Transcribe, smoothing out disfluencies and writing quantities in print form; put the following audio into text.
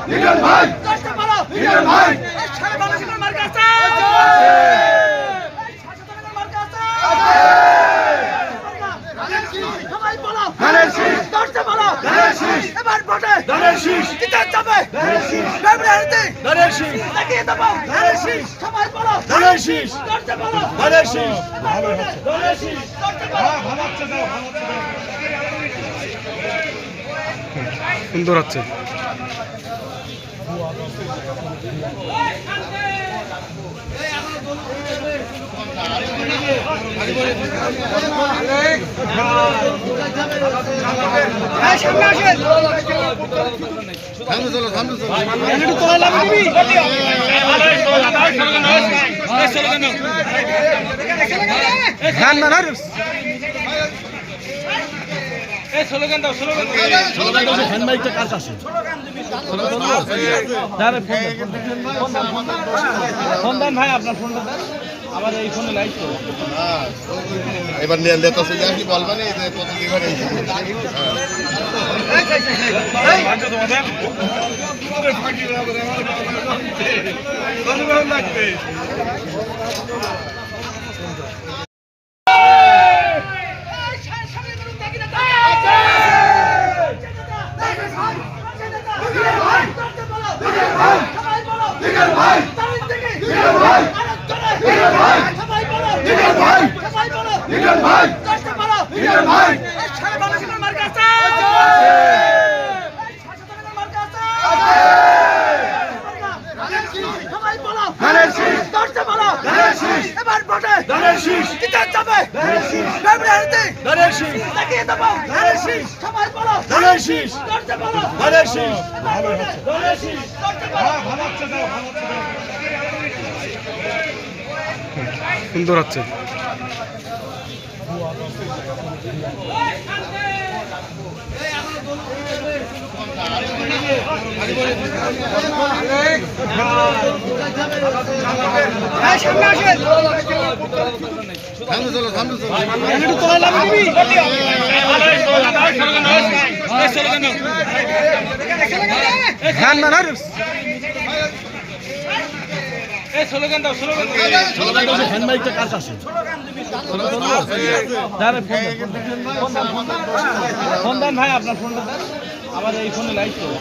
লিটন ভাই চেষ্টা করো লিটন ভাই এই সারা বাংলাদেশের মার্কা আছে এই শাসকের মার্কা আছে সবাই বলো ধানের শীষ চেষ্টা করো ধানের শীষ এবার ভোটে ধানের শীষ কিতা যাবে ধানের শীষ ফেব্রুয়ারিতে ধানের শীষ দেখিয়ে দেবো ধানের শীষ সবাই বলো ধানের শীষ চেষ্টা করো ধানের শীষ ধানের শীষ চেষ্টা করো সুন্দর হচ্ছে। ভাই আপনার ফোনটা দেন আমাদের এই ফোনে লাইভ করো এবার নেতা সে কি বলবেন এই যে কত কি করে লিটন ভাই লিটন ভাই সবাই বলো লিটন ভাই সবাই বলো লিটন ভাই চেষ্টা করো লিটন ভাই এই সারা বাংলাদেশের মার্কা আছে এই শাসকের মার্কা আছে সবাই বলো ধানের শীষ চেষ্টা করো ধানের শীষ এবার ভোটে ধানের শীষ কিতা যাবে ধানের শীষ ফেব্রুয়ারিতে ধানের শীষ দেখিয়ে দেবো ধানের শীষ সবাই বলো ধানের শীষ চেষ্টা করো ধানের শীষ ধানের শীষ চেষ্টা করো সুন্দর হচ্ছে। ফোন দেন ভাই আপনার ফোনটা দেন আমাদের এই ফোনে লাইভ করো